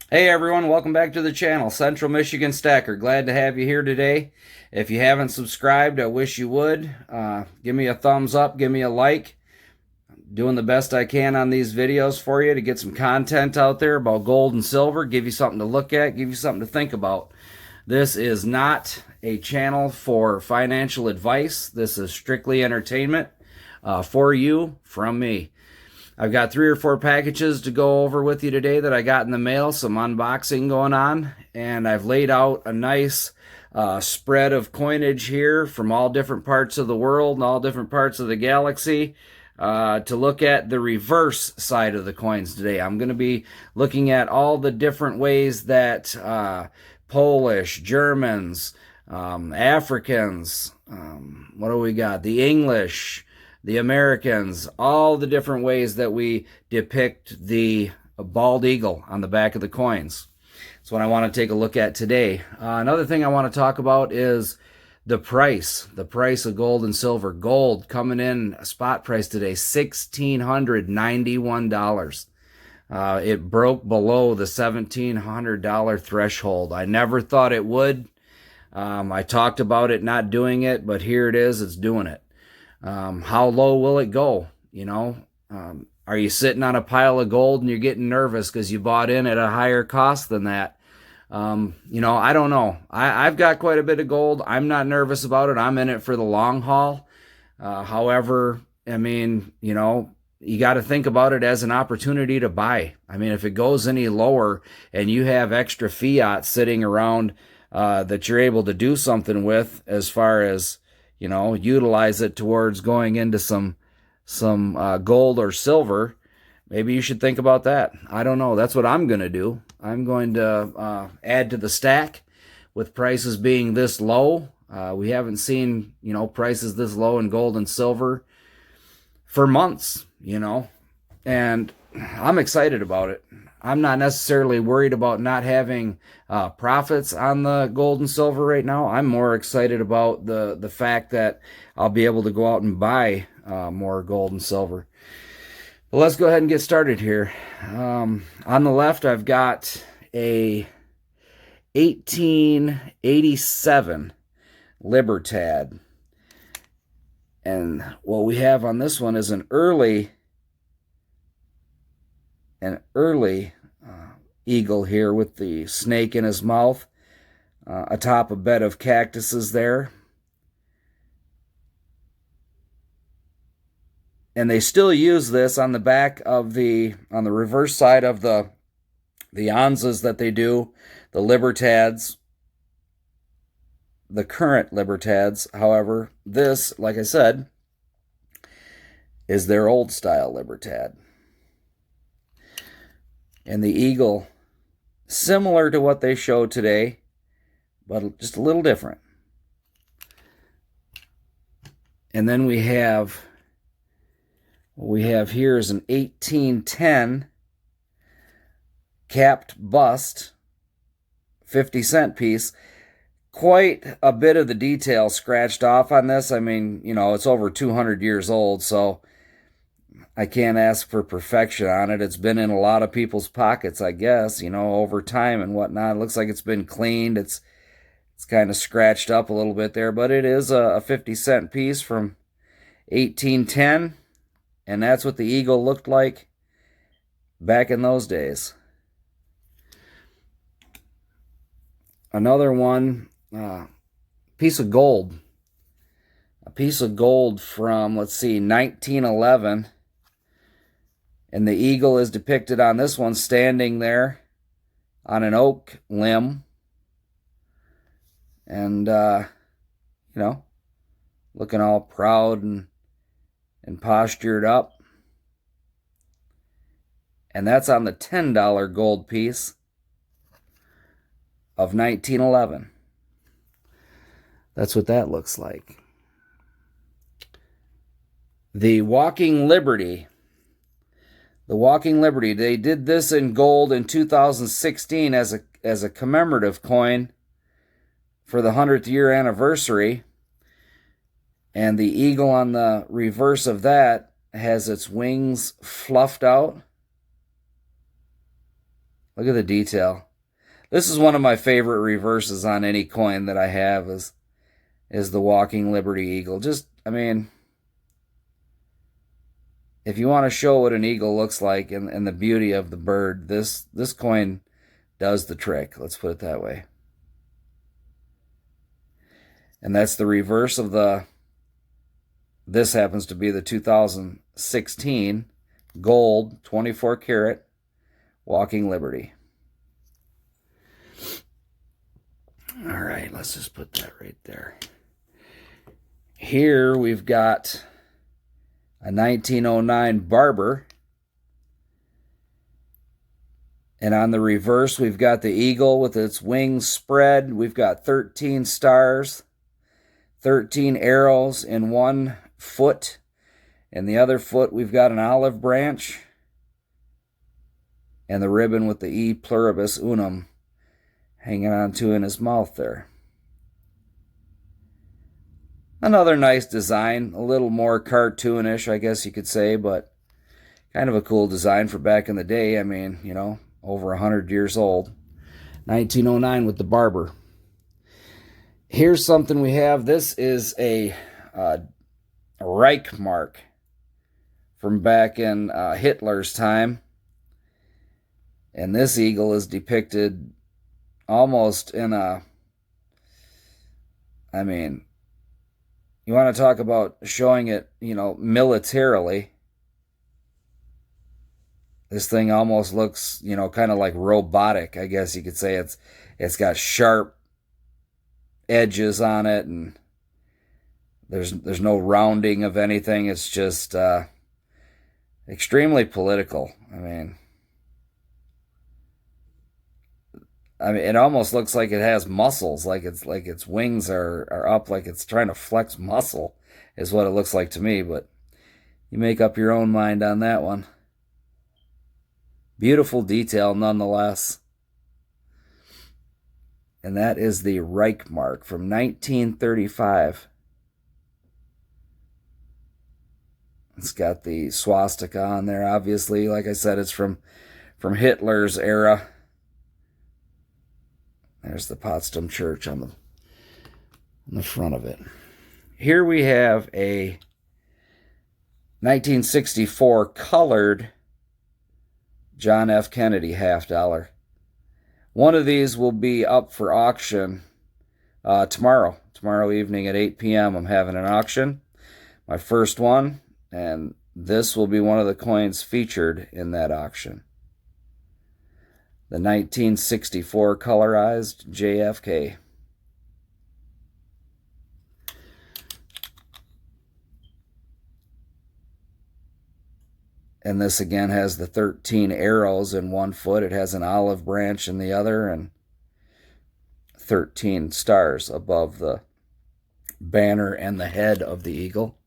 Hey everyone, welcome back to the channel. Central Michigan Stacker. Glad to have you here today. If you haven't subscribed, I wish you would. Give me a thumbs up, give me a like. Doing the best I can on these videos for you to get some content out there about gold and silver, give you something to look at, give you something to think about. This is not a channel for financial advice. This is strictly entertainment for you from me. I've got 3 or 4 packages to go over with you today that I got in the mail, some unboxing going on, and I've laid out a nice spread of coinage here from all different parts of the world and all different parts of the galaxy to look at the reverse side of the coins today. I'm going to be looking at all the different ways that Polish, Germans, Africans, what do we got? The English, the Americans, all the different ways that we depict the bald eagle on the back of the coins. That's what I want to take a look at today. Another thing I want to talk about is the price of gold and silver. Gold coming in spot price today, $1,691. It broke below the $1,700 threshold. I never thought it would. I talked about it not doing it, but here it is, it's doing it. How low will it go? You know, are you sitting on a pile of gold and you're getting nervous because you bought in at a higher cost than that? You know, I don't know. I've got quite a bit of gold. I'm not nervous about it. I'm in it for the long haul. However, I mean, you know, you got to think about it as an opportunity to buy. I mean, if it goes any lower and you have extra fiat sitting around that you're able to do something with as far as, you know, utilize it towards going into some gold or silver, maybe you should think about that. I don't know. That's what I'm going to do. I'm going to add to the stack with prices being this low. We haven't seen, you know, prices this low in gold and silver for months, you know, and I'm excited about it. I'm not necessarily worried about not having profits on the gold and silver right now. I'm more excited about the fact that I'll be able to go out and buy more gold and silver. But let's go ahead and get started here. On the left, I've got a 1887 Libertad. And what we have on this one is an early eagle here with the snake in his mouth atop a bed of cactuses there. And they still use this on the back of on the reverse side of the Onzas that they do, the Libertads, the current Libertads. However, this, like I said, is their old style Libertad. And the eagle, similar to what they show today, but just a little different. And then what we have here is an 1810 capped bust, 50-cent piece. Quite a bit of the detail scratched off on this. I mean, you know, it's over 200 years old, so I can't ask for perfection on it. It's been in a lot of people's pockets, I guess, you know, over time and whatnot. It looks like it's been cleaned. It's kind of scratched up a little bit there, but it is a 50-cent piece from 1810, and that's what the eagle looked like back in those days. Another one, piece of gold. A piece of gold from, let's see, 1911. And the eagle is depicted on this one standing there on an oak limb. And, you know, looking all proud and postured up. And that's on the $10 gold piece of 1911. That's what that looks like. The Walking Liberty. The Walking Liberty. They did this in gold in 2016 as a commemorative coin for the 100th year anniversary. And the eagle on the reverse of that has its wings fluffed out. Look at the detail. This is one of my favorite reverses on any coin that I have is the Walking Liberty Eagle. Just, I mean, if you want to show what an eagle looks like and the beauty of the bird, this coin does the trick. Let's put it that way. And that's the reverse of this happens to be the 2016 gold 24 karat Walking Liberty. All right, let's just put that right there. Here we've got a 1909 Barber. And on the reverse, we've got the eagle with its wings spread. We've got 13 stars, 13 arrows in one foot. In the other foot, we've got an olive branch and the ribbon with the E pluribus unum hanging onto in his mouth there. Another nice design, a little more cartoonish, I guess you could say, but kind of a cool design for back in the day. I mean, you know, over 100 years old. 1909 with the Barber. Here's something we have. This is a Reich mark from back in Hitler's time. And this eagle is depicted almost in a, I mean, you want to talk about showing it, you know, militarily. This thing almost looks, you know, kind of like robotic, I guess you could say. It's got sharp edges on it, and there's no rounding of anything. It's just extremely political. I mean, it almost looks like it has muscles, like its wings are up, like it's trying to flex muscle, is what it looks like to me. But you make up your own mind on that one. Beautiful detail nonetheless. And that is the Reich mark from 1935. It's got the swastika on there, obviously. Like I said, it's from Hitler's era. There's the Potsdam Church on the front of it. Here we have a 1964 colored John F. Kennedy $50. One of these will be up for auction tomorrow. Tomorrow evening at 8 p.m. I'm having an auction. My first one. And this will be one of the coins featured in that auction. The 1964 colorized JFK. And this again has the 13 arrows in one foot. It has an olive branch in the other, and 13 stars above the banner and the head of the eagle.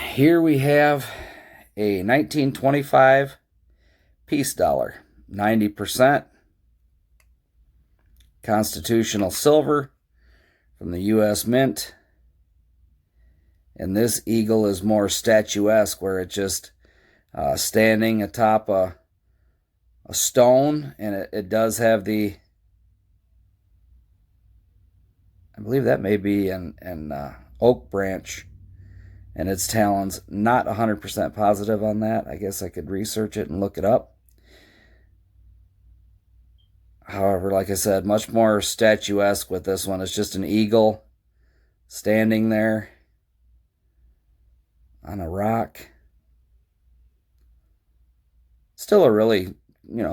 Here we have a 1925 peace dollar, 90% constitutional silver from the U.S. Mint. And this eagle is more statuesque, where it's just standing atop a stone, and it does have the, I believe that may be an oak branch and its talons. Not 100% positive on that. I guess I could research it and look it up. However, like I said, much more statuesque with this one. It's just an eagle standing there on a rock. Still a really,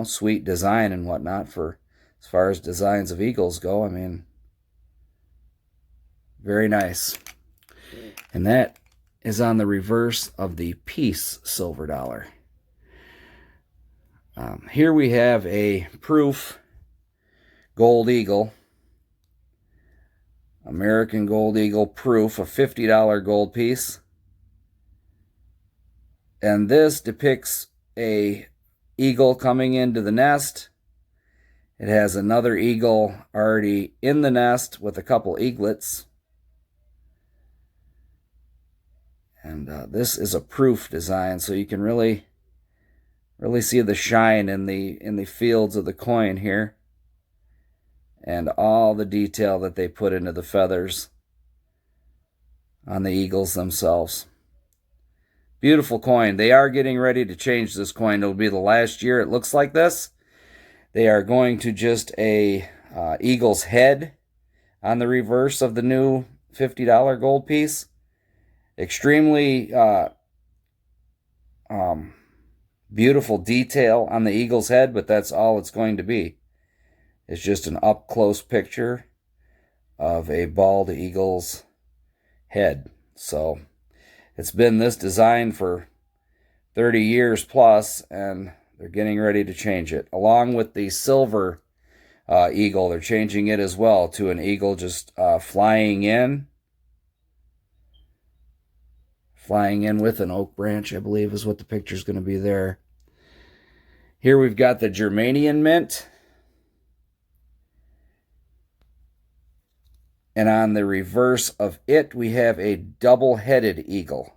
sweet design and whatnot for as far as designs of eagles go. I mean, very nice. And that is on the reverse of the peace silver dollar. Here we have a proof gold eagle. American Gold Eagle proof, a $50 gold piece. And this depicts a eagle coming into the nest, It has another eagle already in the nest with a couple eaglets. And this is a proof design, so you can really see the shine in the fields of the coin here, and all the detail that they put into the feathers on the eagles themselves. Beautiful coin. They are getting ready to change this coin. It'll be the last year it looks like this. They are going to just a eagle's head on the reverse of the new $50 gold piece. Extremely beautiful detail on the eagle's head, but that's all it's going to be. It's just an up-close picture of a bald eagle's head. So it's been this design for 30 years plus, and they're getting ready to change it. Along with the silver eagle, they're changing it as well to an eagle just flying in. Flying in with an oak branch, I believe, is what the picture's going to be there. Here we've got the Germanian mint. And on the reverse of it, we have a double-headed eagle.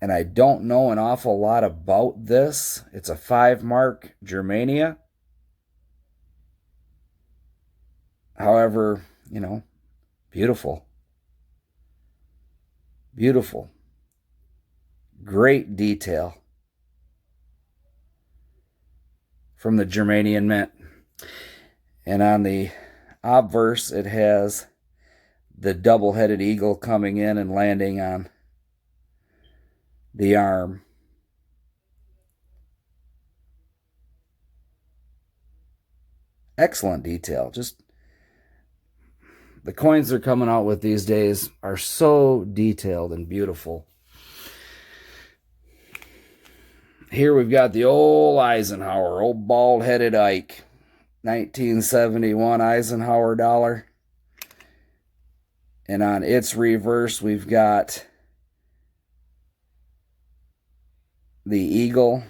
And I don't know an awful lot about this. It's a 5-mark Germania. However, you know, beautiful. Beautiful. Great detail from the Germanian mint. And on the obverse, it has the double-headed eagle coming in and landing on the arm. Excellent detail. Just the coins they're coming out with these days are so detailed and beautiful. Here we've got the old Eisenhower, old bald-headed Ike, 1971 Eisenhower dollar. And on its reverse, we've got the eagle.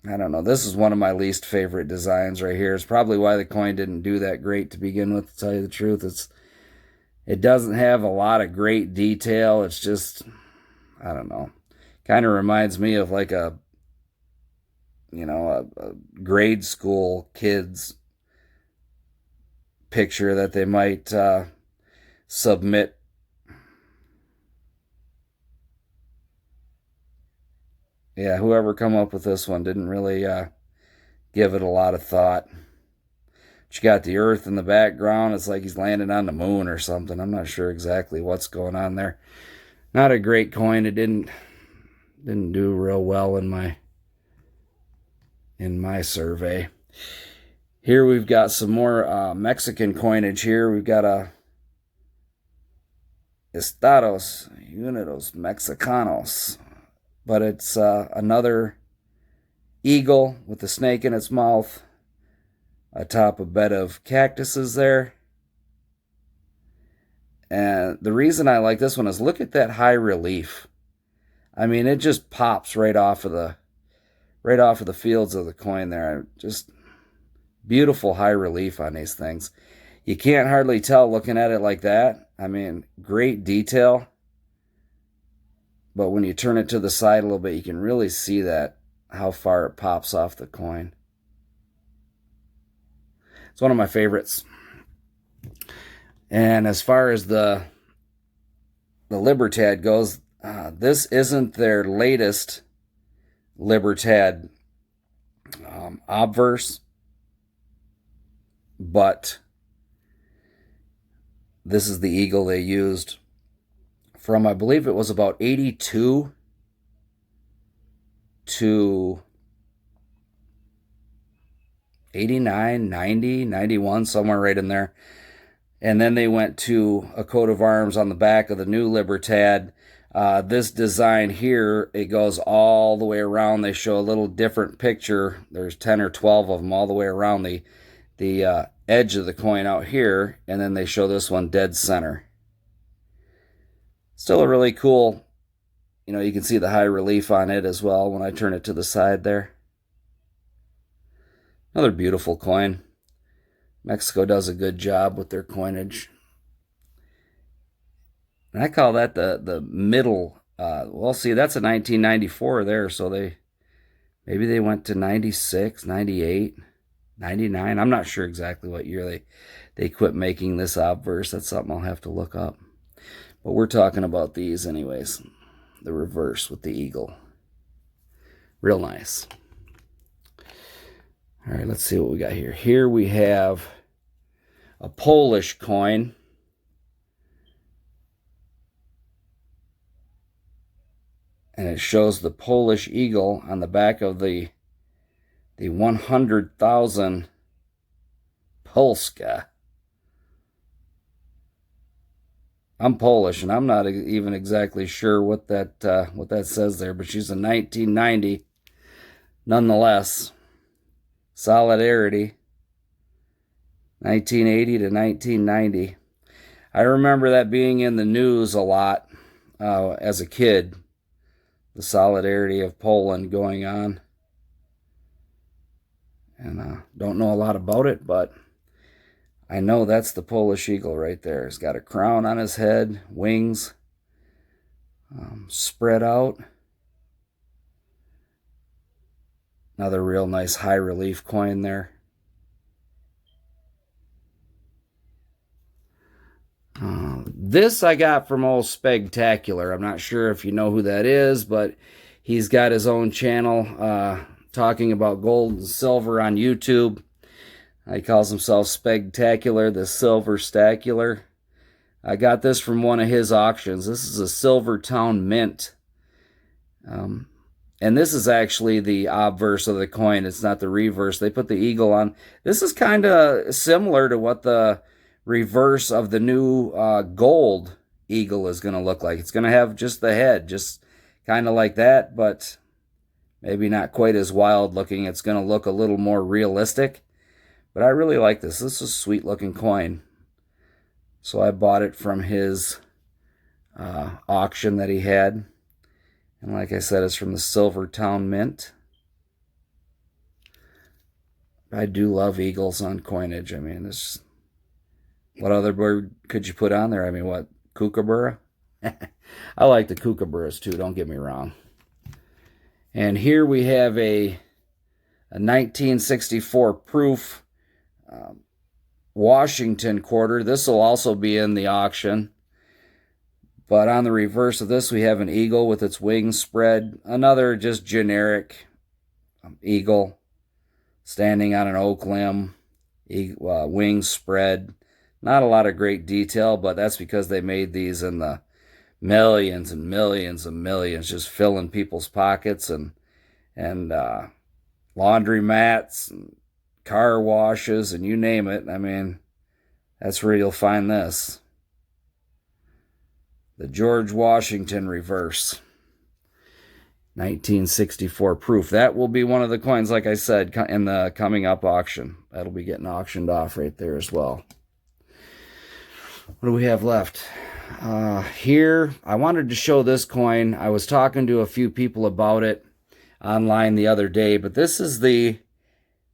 I don't know. This is one of my least favorite designs right here. It's probably why the coin didn't do that great to begin with, to tell you the truth. It doesn't have a lot of great detail. It's just, I don't know. Kind of reminds me of like a grade school kid's picture that they might submit. Yeah, whoever come up with this one didn't really give it a lot of thought. But you got the Earth in the background. It's like he's landing on the moon or something. I'm not sure exactly what's going on there. Not a great coin. It didn't do real well in my survey. Here we've got some more Mexican coinage here. We've got a Estados Unidos Mexicanos. But it's another eagle with a snake in its mouth atop a bed of cactuses there. And the reason I like this one is look at that high relief. I mean, it just pops right off of the fields of the coin there. Just beautiful high relief on these things. You can't hardly tell looking at it like that. I mean, great detail. But when you turn it to the side a little bit, you can really see that, how far it pops off the coin. It's one of my favorites. And as far as the Libertad goes, this isn't their latest Libertad obverse, but this is the eagle they used from, I believe it was about 82 to 89, 90, 91, somewhere right in there. And then they went to a coat of arms on the back of the new Libertad. This design here, it goes all the way around. They show a little different picture. There's 10 or 12 of them all the way around the edge of the coin out here. And then they show this one dead center. Still a really cool, you can see the high relief on it as well when I turn it to the side there. Another beautiful coin. Mexico does a good job with their coinage. And I call that the middle. Well, see, that's a 1994 there, so maybe they went to 96, 98, 99. I'm not sure exactly what year they quit making this obverse. That's something I'll have to look up. But we're talking about these anyways. The reverse with the eagle. Real nice. All right, let's see what we got here. Here we have a Polish coin. And it shows the Polish eagle on the back of the 100,000 Polska. I'm Polish, and I'm not even exactly sure what that says there, but she's a 1990. Nonetheless, Solidarity, 1980 to 1990. I remember that being in the news a lot as a kid, the solidarity of Poland going on. And don't know a lot about it, but I know that's the Polish eagle right there. He's got a crown on his head, wings spread out. Another real nice high relief coin there. This I got from old Spectacular. I'm not sure if you know who that is, but he's got his own channel talking about gold and silver on YouTube. He calls himself Spectacular, the Silver Stacular. I got this from one of his auctions. This is a Silvertown Mint. And this is actually the obverse of the coin. It's not the reverse. They put the eagle on. This is kind of similar to what the reverse of the new gold eagle is going to look like. It's going to have just the head, just kind of like that, but maybe not quite as wild looking. It's going to look a little more realistic. But I really like this. This is a sweet looking coin. So I bought it from his auction that he had. And like I said, it's from the Silvertown Mint. I do love eagles on coinage. I mean, what other bird could you put on there? I mean, what? Kookaburra? I like the kookaburras too, don't get me wrong. And here we have a 1964 proof Washington quarter. This will also be in the auction. But on the reverse of this, we have an eagle with its wings spread. Another just generic eagle standing on an oak limb, wings spread. Not a lot of great detail, but that's because they made these in the millions and millions and millions, just filling people's pockets and laundry mats and car washes and you name it. I mean, that's where you'll find this. The George Washington reverse. 1964 proof. That will be one of the coins, like I said, in the coming up auction. That'll be getting auctioned off right there as well. What do we have left? Here, I wanted to show this coin. I was talking to a few people about it online the other day, but this is the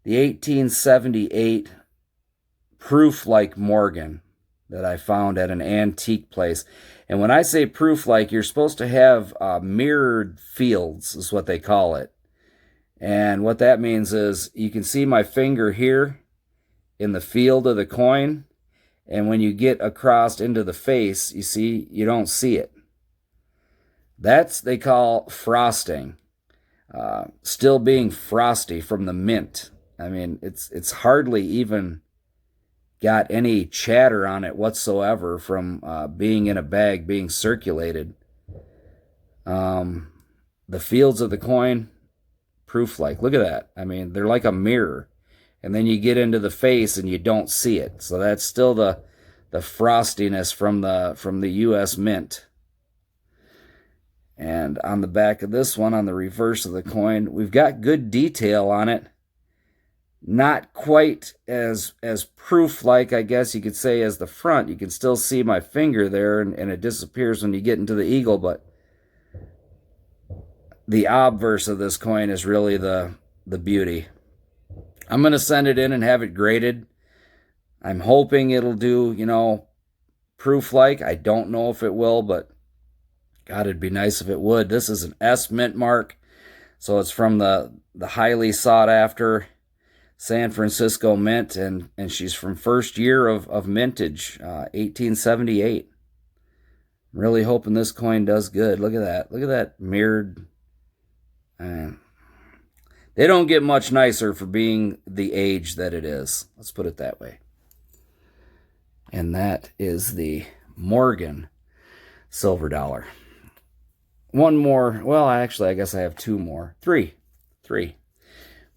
1878 proof like Morgan that I found at an antique place. And when I say proof like, you're supposed to have mirrored fields is what they call it. And what that means is you can see my finger here in the field of the coin. And when you get across into the face, you don't see it. That's they call frosting. Still being frosty from the mint. I mean, it's hardly even got any chatter on it whatsoever from being in a bag, being circulated. The fields of the coin, proof like. Look at that. I mean, they're like a mirror. And then you get into the face and you don't see it. So that's still the frostiness from the U.S. Mint. And on the back of this one, on the reverse of the coin, we've got good detail on it. Not quite as proof like, I guess you could say, as the front. You can still see my finger there, and it disappears when you get into the eagle, but the obverse of this coin is really the beauty. I'm going to send it in and have it graded. I'm hoping it'll do, proof like. I don't know if it will, but God, it'd be nice if it would. This is an S mint mark, so it's from the highly sought after San Francisco Mint, and she's from first year of mintage, 1878. I'm really hoping this coin does good. Look at that. Look at that mirrored. They don't get much nicer for being the age that it is. Let's put it that way. And that is the Morgan silver dollar. One more. Well, actually, I guess I have two more. Three.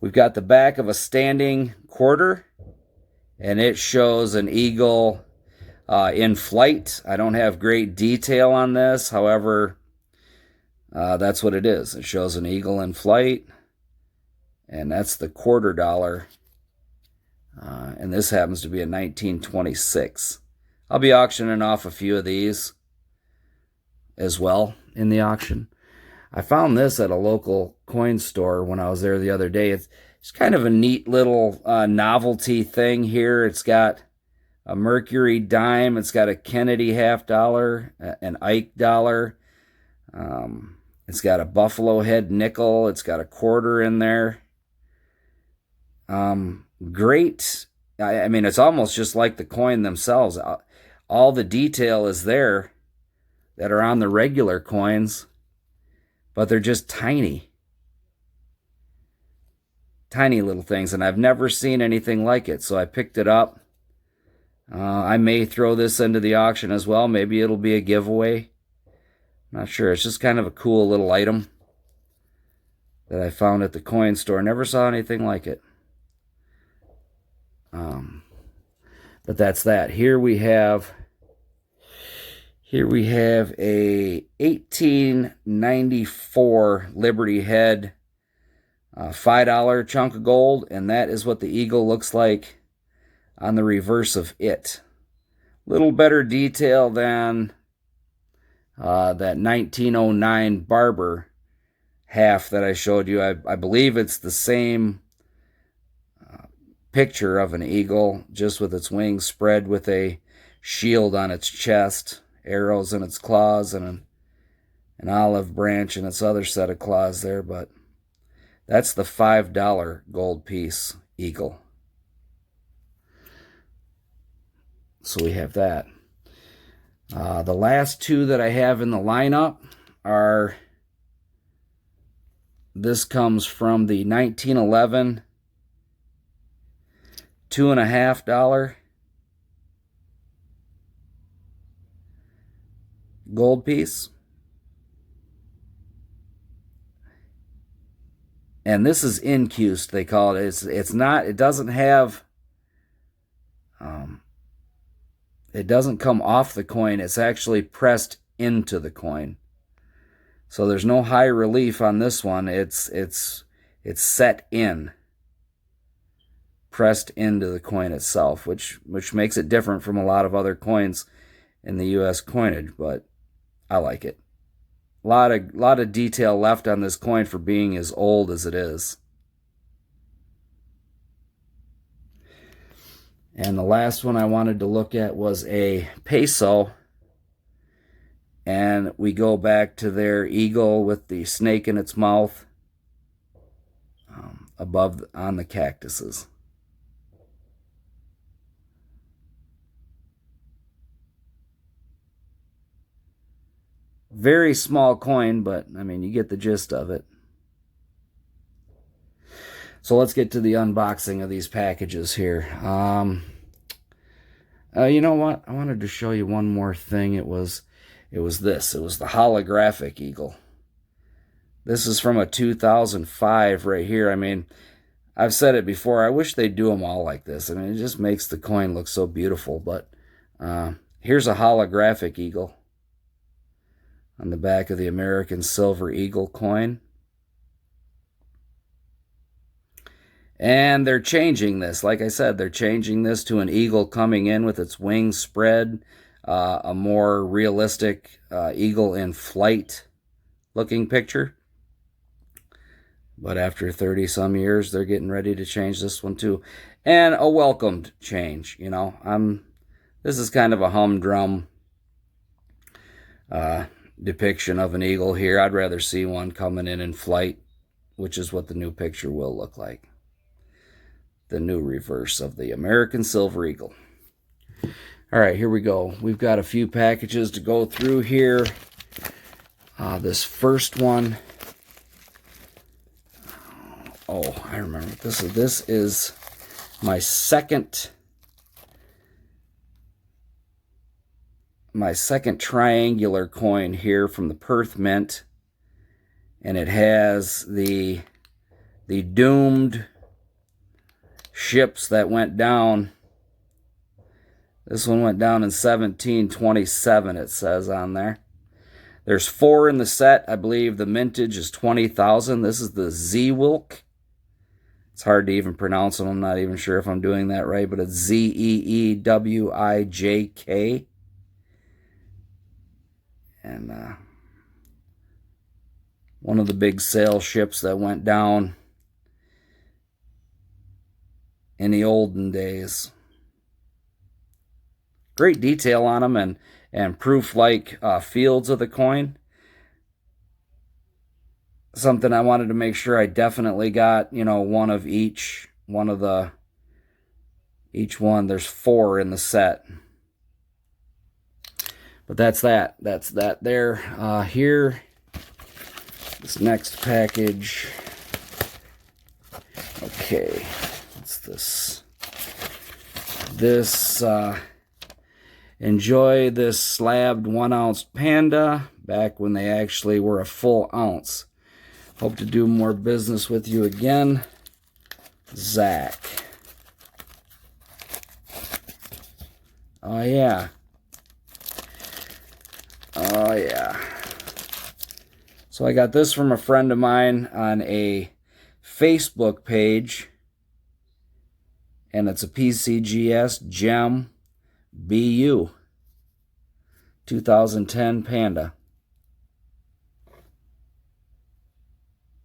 We've got the back of a standing quarter, and it shows an eagle in flight. I don't have great detail on this. However, that's what it is. It shows an eagle in flight, and that's the quarter dollar. And this happens to be a 1926. I'll be auctioning off a few of these as well in the auction. I found this at a local coin store when I was there the other day. It's kind of a neat little novelty thing here. It's got a Mercury dime. It's got a Kennedy half dollar, an Ike dollar. It's got a Buffalo Head nickel. It's got a quarter in there. Great. I mean, it's almost just like the coin themselves. All the detail is there that are on the regular coins, but they're just tiny. Tiny little things, and I've never seen anything like it, so I picked it up. I may throw this into the auction as well. Maybe it'll be a giveaway. Not sure. It's just kind of a cool little item that I found at the coin store. Never saw anything like it. But that's that. Here we have a 1894 Liberty Head $5 chunk of gold, and that is what the eagle looks like on the reverse of it. Little better detail than that 1909 Barber half that I showed you. I believe it's the same picture of an eagle, just with its wings spread with a shield on its chest, arrows in its claws, and an olive branch in its other set of claws there. But that's the $5 gold piece eagle. So we have that. The last two that I have in the lineup are, this comes from the 1911 $2.50 gold piece. And this is incused, they call it. It's not, it doesn't have, it doesn't come off the coin. It's actually pressed into the coin. So there's no high relief on this one. It's set in, pressed into the coin itself, which makes it different from a lot of other coins in the U.S. coinage, but I like it. A lot of detail left on this coin for being as old as it is. And the last one I wanted to look at was a peso. And we go back to their eagle with the snake in its mouth above on the cactuses. Very small coin, but I mean, you get the gist of it. So let's get to the unboxing of these packages here. You know what? I wanted to show you one more thing. It was this. It was the holographic eagle. This is from a 2005 right here. I mean, I've said it before. I wish they'd do them all like this. I mean, it just makes the coin look so beautiful. But here's a holographic eagle on the back of the American Silver Eagle coin. And they're changing this. Like I said, they're changing this to an eagle coming in with its wings spread, a more realistic eagle in flight looking picture. But after 30 some years, they're getting ready to change this one too. And a welcomed change, you know. This is kind of a humdrum depiction of an eagle here. I'd rather see one coming in flight, which is what the new picture will look like. The new reverse of the American Silver Eagle. All right, here we go. We've got a few packages to go through here. This first one, oh, I remember. This is my second triangular coin here from the Perth Mint, and it has the doomed ships that went down. This one went down in 1727, it says on there. There's 4 in the set. I believe the mintage is 20,000. This is the Zeewijk. It's hard to even pronounce it. I'm not even sure if I'm doing that right, but it's Zeewijk. And one of the big sail ships that went down in the olden days. Great detail on them and proof-like fields of the coin. Something I wanted to make sure I definitely got, you know, one of each. Each one. There's 4 in the set. But that's that. That's that there. Here, this next package. Okay. What's this? Enjoy this slabbed 1-ounce panda back when they actually were a full ounce. Hope to do more business with you again. Zach. Oh, yeah. Oh, yeah. So I got this from a friend of mine on a Facebook page. And it's a PCGS Gem BU 2010 Panda.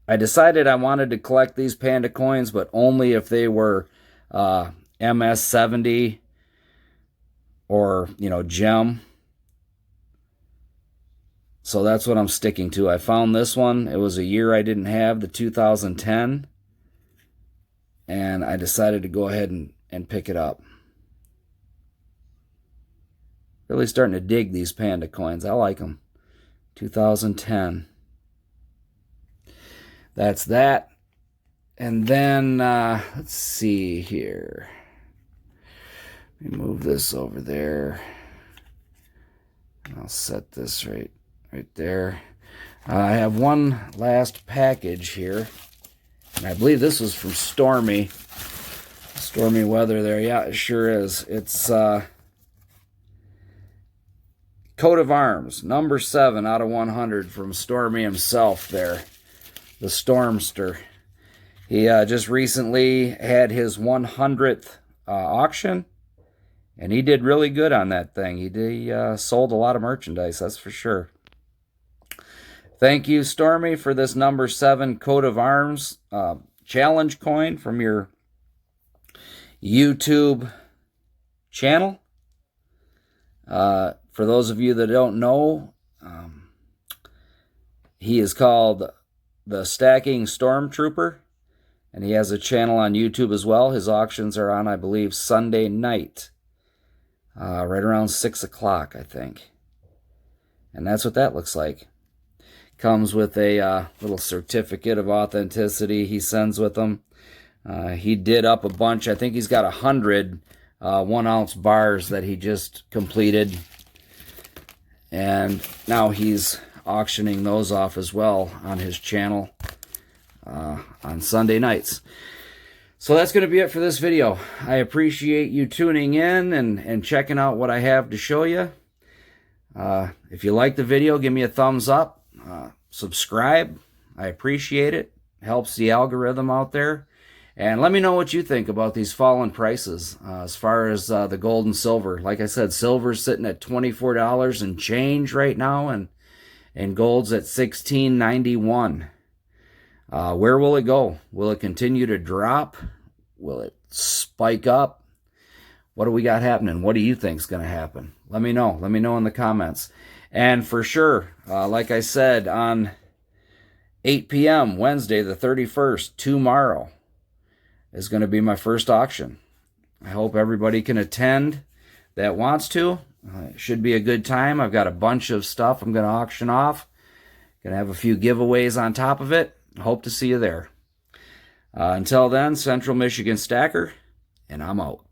I decided I wanted to collect these Panda coins, but only if they were MS70 or, you know, Gem. So that's what I'm sticking to. I found this one. It was a year I didn't have, the 2010. And I decided to go ahead and pick it up. Really starting to dig these Panda coins. I like them. 2010. That's that. And then, let's see here. Let me move this over there. I'll set this right there. I have one last package here. And I believe this was from Stormy. Stormy weather there. Yeah, it sure is. It's Coat of Arms, number 7 out of 100 from Stormy himself there. The Stormster. He just recently had his 100th auction. And he did really good on that thing. He sold a lot of merchandise, that's for sure. Thank you, Stormy, for this number 7 Coat of Arms challenge coin from your YouTube channel. For those of you that don't know, he is called the Stacking Stormtrooper, and he has a channel on YouTube as well. His auctions are on, I believe, Sunday night, right around 6 o'clock, I think. And that's what that looks like. Comes with a little certificate of authenticity he sends with them. He did up a bunch. I think he's got 100 1-ounce bars that he just completed. And now he's auctioning those off as well on his channel on Sunday nights. So that's going to be it for this video. I appreciate you tuning in and checking out what I have to show you. If you like the video, give me a thumbs up. Subscribe. I appreciate it. Helps the algorithm out there. And let me know what you think about these fallen prices as far as the gold and silver. Like I said, silver's sitting at $24 and change right now, and gold's at $16.91. Where will it go? Will it continue to drop? Will it spike up? What do we got happening? What do you think is going to happen? Let me know. Let me know in the comments. And for sure, like I said, on 8 p.m. Wednesday the 31st, tomorrow, is going to be my first auction. I hope everybody can attend that wants to. It should be a good time. I've got a bunch of stuff I'm going to auction off. Going to have a few giveaways on top of it. Hope to see you there. Until then, Central Michigan Stacker, and I'm out.